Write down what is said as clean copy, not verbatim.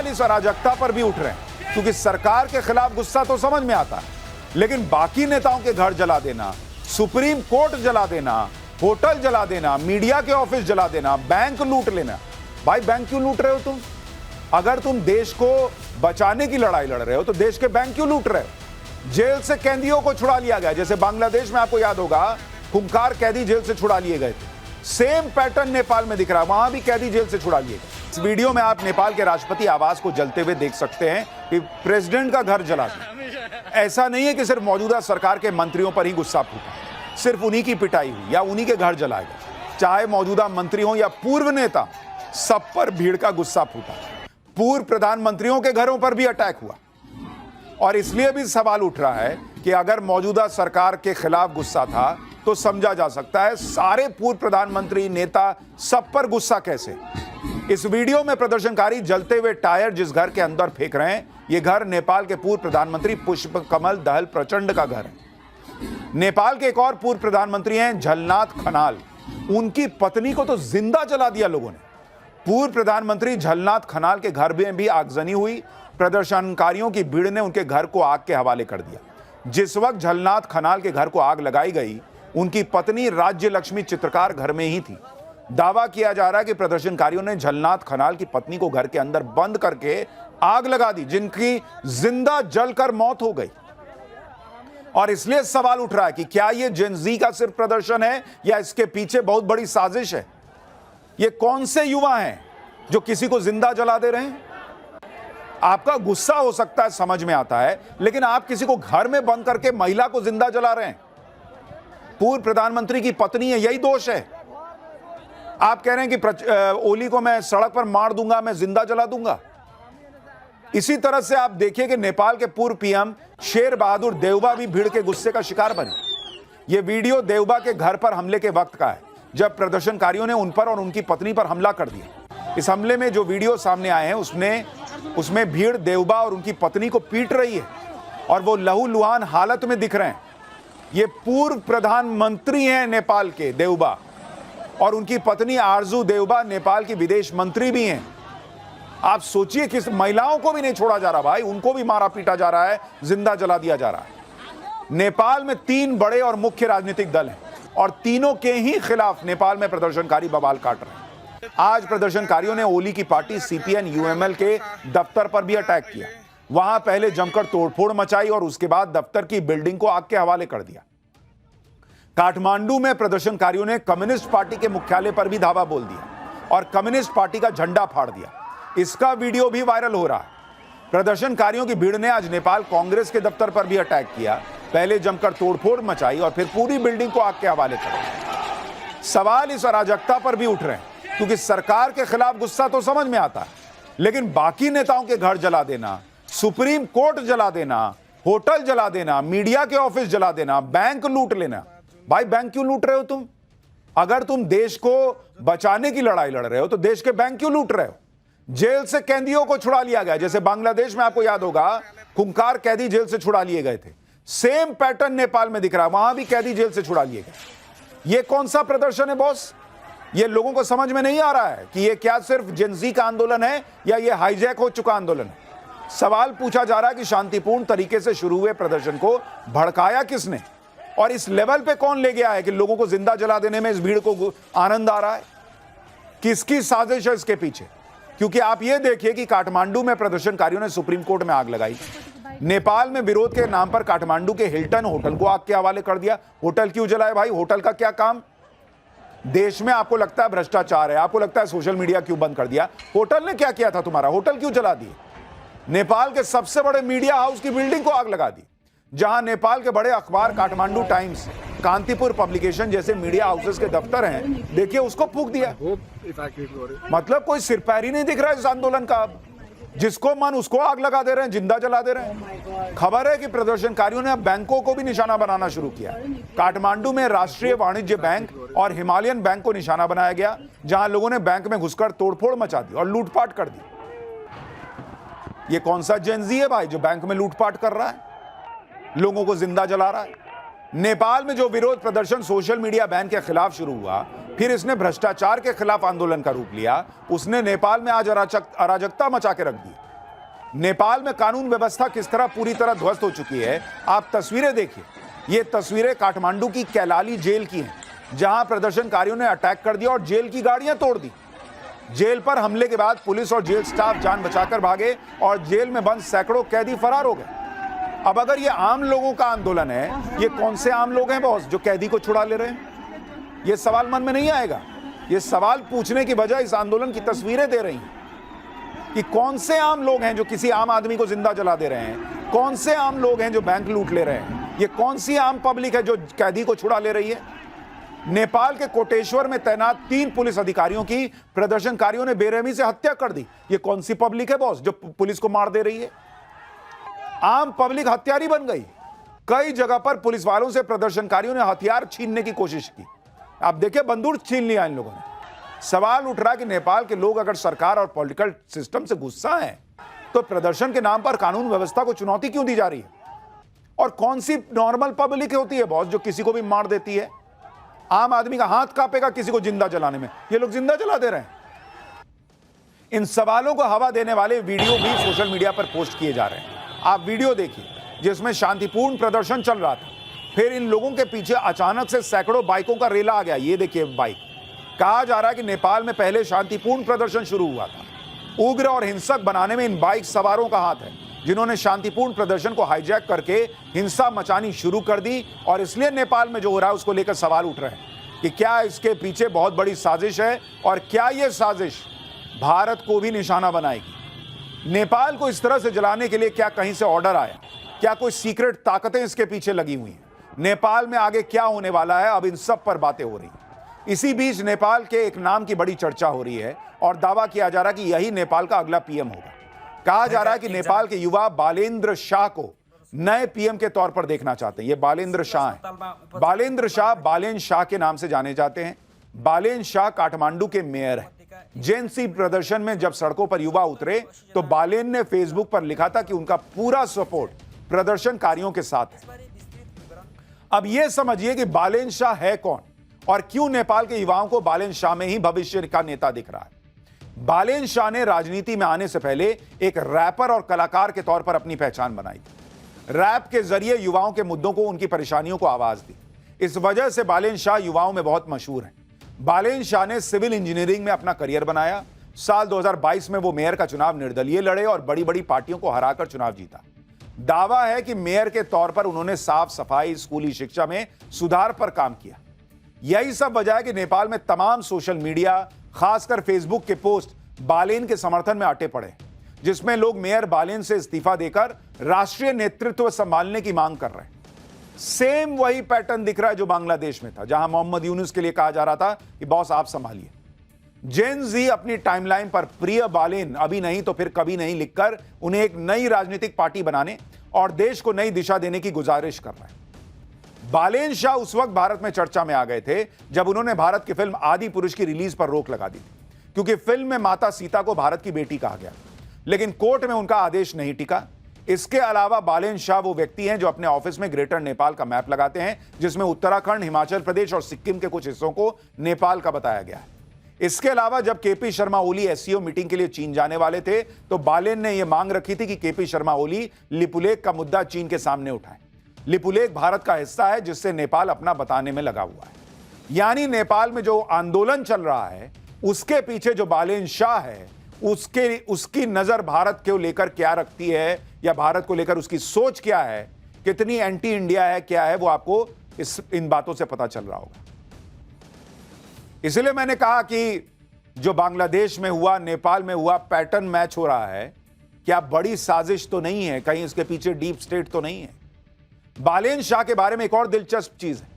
सवाल इस अराजकता पर भी उठ रहे हैं, क्योंकि सरकार के खिलाफ गुस्सा तो समझ में आता है, लेकिन बाकी नेताओं के घर जला देना, सुप्रीम कोर्ट जला देना, होटल जला देना, मीडिया के ऑफिस जला देना, बैंक लूट लेना। भाई बैंक क्यों लूट रहे हो तुम? अगर तुम देश को बचाने की लड़ाई लड़ रहे हो तो देश के बैंक क्यों लूट रहे हो? जेल से कैदियों को छुड़ा लिया गया, जैसे बांग्लादेश में आपको याद होगा खूंखार कैदी जेल से छुड़ा लिए गए थे। सेम पैटर्न नेपाल में दिख रहा है, वहां भी कैदी जेल से छुड़ा लिए गए। इस वीडियो में आप नेपाल के राष्ट्रपति आवास को जलते हुए देख सकते हैं कि प्रेसिडेंट का घर जला दिया। ऐसा नहीं है कि सिर्फ मौजूदा सरकार के मंत्रियों पर ही गुस्सा फूटा, सिर्फ उन्हीं की पिटाई हुई या उन्हीं के घर जलाए गए। चाहे मौजूदा मंत्री हो या पूर्व नेता, सब पर भीड़ का गुस्सा फूटा। पूर्व प्रधानमंत्रियों के घरों पर भी अटैक हुआ। और इसलिए भी सवाल उठ रहा है कि अगर मौजूदा सरकार के खिलाफ गुस्सा था तो समझा जा सकता है सारे पूर्व प्रधानमंत्री, नेता, सब पर गुस्सा कैसे। इस वीडियो में प्रदर्शनकारी जलते हुए टायर जिस घर के अंदर फेंक रहे हैं, यह घर नेपाल के पूर्व प्रधानमंत्री पुष्पकमल दहल प्रचंड का घर है। नेपाल के एक और पूर्व प्रधानमंत्री हैं झलनाथ खनाल, उनकी पत्नी को तो जिंदा जला दिया लोगों ने। पूर्व प्रधानमंत्री झलनाथ खनाल के घर में भी आगजनी हुई। प्रदर्शनकारियों की भीड़ ने उनके घर को आग के हवाले कर दिया। जिस वक्त झलनाथ खनाल के घर को आग लगाई गई, उनकी पत्नी राज्य लक्ष्मी चित्रकार घर में ही थी। दावा किया जा रहा है कि प्रदर्शनकारियों ने झलनाथ खनाल की पत्नी को घर के अंदर बंद करके आग लगा दी, जिनकी जिंदा जलकर मौत हो गई। और इसलिए सवाल उठ रहा है कि क्या यह जेन-ज़ी का सिर्फ प्रदर्शन है या इसके पीछे बहुत बड़ी साजिश है। ये कौन से युवा हैं जो किसी को जिंदा जला दे रहे हैं? आपका गुस्सा हो सकता है, समझ में आता है, लेकिन आप किसी को घर में बंद करके महिला को जिंदा जला रहे हैं। पूर्व प्रधानमंत्री की पत्नी है, यही दोष है। आप कह रहे हैं कि ओली को मैं सड़क पर मार दूंगा, मैं जिंदा जला दूंगा। इसी तरह से आप देखिए कि नेपाल के पूर्व पीएम शेर बहादुर देउबा भी भीड़ के गुस्से का शिकार बने। यह वीडियो देउबा के घर पर हमले के वक्त का है, जब प्रदर्शनकारियों ने उन पर और उनकी पत्नी पर हमला कर दिया। इस हमले में जो वीडियो सामने आए हैं उसमें भीड़ देउबा और उनकी पत्नी को पीट रही है और वो लहूलुहान हालत में दिख रहे हैं। ये पूर्व प्रधानमंत्री हैं नेपाल के देउबा, और उनकी पत्नी आरजू देउबा नेपाल की विदेश मंत्री भी हैं। आप सोचिए कि महिलाओं को भी नहीं छोड़ा जा रहा भाई, उनको भी मारा पीटा जा रहा है, जिंदा जला दिया जा रहा है। नेपाल में 3 बड़े और मुख्य राजनीतिक दल हैं और तीनों के ही खिलाफ नेपाल में प्रदर्शनकारी बवाल काट रहे हैं। आज प्रदर्शनकारियों ने ओली की पार्टी सीपीएन यूएमएल के दफ्तर पर भी अटैक किया। वहां पहले जमकर तोड़फोड़ मचाई और उसके बाद दफ्तर की बिल्डिंग को आग के हवाले कर दिया। काठमांडू में प्रदर्शनकारियों ने कम्युनिस्ट पार्टी के मुख्यालय पर भी धावा बोल दिया और कम्युनिस्ट पार्टी का झंडा फाड़ दिया। इसका वीडियो भी वायरल हो रहा है। प्रदर्शनकारियों की भीड़ ने आज नेपाल कांग्रेस के दफ्तर पर भी अटैक किया, पहले जमकर तोड़फोड़ मचाई और फिर पूरी बिल्डिंग को आग के हवाले कर दिया। सवाल इस अराजकता पर भी उठ रहे हैं, क्योंकि सरकार के खिलाफ गुस्सा तो समझ में आता है, लेकिन बाकी नेताओं के घर जला देना, सुप्रीम कोर्ट जला देना, होटल जला देना, मीडिया के ऑफिस जला देना, बैंक लूट लेना। भाई बैंक क्यों लूट रहे हो तुम? अगर तुम देश को बचाने की लड़ाई लड़ रहे हो तो देश के बैंक क्यों लूट रहे हो? जेल से कैदियों को छुड़ा लिया गया, जैसे बांग्लादेश में आपको याद होगा खूंखार कैदी जेल से छुड़ा लिए गए थे। सेम पैटर्न नेपाल में दिख रहा है, वहां भी कैदी जेल से छुड़ा लिए गए। ये कौन सा प्रदर्शन है बॉस? ये लोगों को समझ में नहीं आ रहा है कि ये क्या सिर्फ जेन-ज़ी का आंदोलन है या ये हाईजैक हो चुका आंदोलन है। सवाल पूछा जा रहा है कि शांतिपूर्ण तरीके से शुरू हुए प्रदर्शन को भड़काया किसने और इस लेवल पे कौन ले गया है कि लोगों को जिंदा जला देने में इस भीड़ को आनंद आ रहा है? किसकी साजिश है इसके पीछे? क्योंकि आप ये देखिए कि काठमांडू में प्रदर्शनकारियों ने सुप्रीम कोर्ट में आग लगाई। नेपाल में विरोध के नाम पर काठमांडू के हिल्टन होटल को आग के हवाले कर दिया। होटल क्यों जलाए भाई? होटल का क्या काम? देश में आपको लगता है भ्रष्टाचार है, आपको लगता है सोशल मीडिया क्यों बंद कर दिया? होटल ने क्या किया था तुम्हारा? होटल क्यों जला दिए? नेपाल के सबसे बड़े मीडिया हाउस की बिल्डिंग को आग लगा दी। जहां नेपाल के बड़े अखबार काठमांडू टाइम्स, कांतिपुर पब्लिकेशन जैसे मीडिया हाउसेस के दफ्तर हैं, देखिए उसको फूंक दिया। मतलब कोई सिरपैरी नहीं दिख रहा है इस आंदोलन का। जिसको मन उसको आग लगा दे रहे हैं, जिंदा जला दे रहे हैं। खबर है कि प्रदर्शनकारियों ने अब बैंकों को भी निशाना बनाना शुरू किया। काठमांडू में राष्ट्रीय वाणिज्य बैंक और हिमालयन बैंक को निशाना बनाया गया, जहां लोगों ने बैंक में घुसकर तोड़फोड़ मचा दी और लूटपाट कर दी। ये कौन सा जेन-ज़ी है भाई जो बैंक में लूटपाट कर रहा है, लोगों को जिंदा जला रहा है? नेपाल में जो विरोध प्रदर्शन सोशल मीडिया बैन के खिलाफ शुरू हुआ, फिर इसने भ्रष्टाचार के खिलाफ आंदोलन का रूप लिया। उसने नेपाल में आज अराजकता मचा के रख दी। नेपाल में कानून व्यवस्था किस तरह पूरी तरह ध्वस्त हो चुकी है। आप तस्वीरें देखिए, ये तस्वीरें काठमांडू की कैलाली जेल की हैं, जहां प्रदर्शनकारियों ने अटैक कर दिया और जेल की गाड़ियां तोड़ दी। जेल पर हमले के बाद पुलिस और जेल स्टाफ जान बचाकर भागे और जेल में बंद सैकड़ों कैदी फरार हो गए। अब अगर ये आम लोगों का आंदोलन है, ये कौन से आम लोग हैं बॉस जो कैदी को छुड़ा ले रहे हैं? ये सवाल मन में नहीं आएगा। ये सवाल पूछने की बजाय इस आंदोलन की तस्वीरें दे रही हैं कि कौन से आम लोग हैं जो किसी आम आदमी को जिंदा जला दे रहे हैं, कौन से आम लोग हैं जो बैंक लूट ले रहे हैं, ये कौन सी आम पब्लिक है जो कैदी को छुड़ा ले रही है। नेपाल के कोटेश्वर में तैनात 3 पुलिस अधिकारियों की प्रदर्शनकारियों ने बेरहमी से हत्या कर दी। ये कौन सी पब्लिक है बॉस जो पुलिस को मार दे रही है? आम पब्लिक हत्यारी बन गई। कई जगह पर पुलिस वालों से प्रदर्शनकारियों ने हथियार छीनने की कोशिश की। आप देखिए, बंदूक छीन लिया इन लोगों ने। सवाल उठ रहा है कि नेपाल के लोग अगर सरकार और पॉलिटिकल सिस्टम से गुस्सा है तो प्रदर्शन के नाम पर कानून व्यवस्था को चुनौती क्यों दी जा रही है? और कौन सी नॉर्मल पब्लिक होती है बॉस जो किसी को भी मार देती है? आम आदमी का हाथ कांपेगा किसी को जिंदा जलाने में, ये लोग जिंदा जला दे रहे हैं। इन सवालों को हवा देने वाले वीडियो भी सोशल मीडिया पर पोस्ट किए जा रहे हैं। आप वीडियो देखिए जिसमें शांतिपूर्ण प्रदर्शन चल रहा था, फिर इन लोगों के पीछे अचानक से सैकड़ों बाइकों का रेला आ गया। ये देखिए बाइक। कहा जा रहा है कि नेपाल में पहले शांतिपूर्ण प्रदर्शन शुरू हुआ था। उग्र और हिंसक बनाने में इन बाइक सवारों का हाथ है, जिन्होंने शांतिपूर्ण प्रदर्शन को हाईजैक करके हिंसा मचानी शुरू कर दी। और इसलिए नेपाल में जो हो रहा है उसको लेकर सवाल उठ रहे हैं कि क्या इसके पीछे बहुत बड़ी साजिश है और क्या यह साजिश भारत को भी निशाना बनाएगी। नेपाल को इस तरह से जलाने के लिए क्या कहीं से ऑर्डर आया? क्या कोई सीक्रेट ताकतें इसके पीछे लगी हुई हैं? नेपाल में आगे क्या होने वाला है, अब इन सब पर बातें हो रही हैं। इसी बीच नेपाल के एक नाम की बड़ी चर्चा हो रही है और दावा किया जा रहा है कि यही नेपाल का अगला पीएम होगा। कहा जा रहा है कि नेपाल के युवा बालेन्द्र शाह को नए पीएम के तौर पर देखना चाहते हैं। ये बालेन्द्र शाह हैं। बालेन्द्र शाह बालेन शाह के नाम से जाने जाते हैं। बालेन शाह काठमांडू के मेयर हैं। जेएनसी प्रदर्शन में जब सड़कों पर युवा उतरे तो बालेन ने फेसबुक पर लिखा था कि उनका पूरा सपोर्ट प्रदर्शनकारियों के साथ है। अब यह समझिए कि बालेन शाह है कौन और क्यों नेपाल के युवाओं को बालेन शाह में ही भविष्य का नेता दिख रहा है। बालेन शाह ने राजनीति में आने से पहले एक रैपर और कलाकार के तौर पर अपनी पहचान बनाई थी। रैप के जरिए युवाओं के मुद्दों को, उनकी परेशानियों को आवाज दी। इस वजह से बालेन शाह युवाओं में बहुत मशहूर हैं। बालेन शाह ने सिविल इंजीनियरिंग में अपना करियर बनाया। साल 2022 में वो मेयर का चुनाव निर्दलीय लड़े और बड़ी बड़ी पार्टियों को हराकर चुनाव जीता। दावा है कि मेयर के तौर पर उन्होंने साफ सफाई, स्कूली शिक्षा में सुधार पर काम किया। यही सब वजह है कि नेपाल में तमाम सोशल मीडिया, खासकर फेसबुक के पोस्ट बालेन के समर्थन में अटे पड़े, जिसमें लोग मेयर बालेन से इस्तीफा देकर राष्ट्रीय नेतृत्व संभालने की मांग कर रहे हैं। सेम वही पैटर्न दिख रहा है जो बांग्लादेश में था, जहां मोहम्मद यूनुस के लिए कहा जा रहा था कि बॉस आप संभालिए। जेन जी अपनी टाइमलाइन पर प्रिय बालेन अभी नहीं तो फिर कभी नहीं लिखकर उन्हें एक नई राजनीतिक पार्टी बनाने और देश को नई दिशा देने की गुजारिश कर रहे हैं। बालेन शाह उस वक्त भारत में चर्चा में आ गए थे जब उन्होंने भारत की फिल्म आदि पुरुष की रिलीज पर रोक लगा दी थी, क्योंकि फिल्म में माता सीता को भारत की बेटी कहा गया, लेकिन कोर्ट में उनका आदेश नहीं टिका। इसके अलावा बालेन शाह वो व्यक्ति हैं जो अपने ऑफिस में ग्रेटर नेपाल का मैप लगाते हैं, जिसमें उत्तराखंड, हिमाचल प्रदेश और सिक्किम के कुछ हिस्सों को नेपाल का बताया गया है। इसके अलावा जब KP Sharma Oli SCO meeting के लिए चीन जाने वाले थे तो बालेन ने यह मांग रखी थी कि केपी शर्मा ओली लिपुलेख का मुद्दा चीन के सामने उठाएं। लिपुलेख भारत का हिस्सा है जिससे नेपाल अपना बताने में लगा हुआ है। यानी नेपाल में जो आंदोलन चल रहा है उसके पीछे जो बालेन शाह है उसकी नजर भारत को लेकर क्या रखती है, या भारत को लेकर उसकी सोच क्या है, कितनी एंटी इंडिया है, क्या है, वो आपको इन बातों से पता चल रहा होगा। इसलिए मैंने कहा कि जो बांग्लादेश में हुआ, नेपाल में हुआ, पैटर्न मैच हो रहा है। क्या बड़ी साजिश तो नहीं है? कहीं इसके पीछे डीप स्टेट तो नहीं है? बालेन शाह के बारे में एक और दिलचस्प चीज है।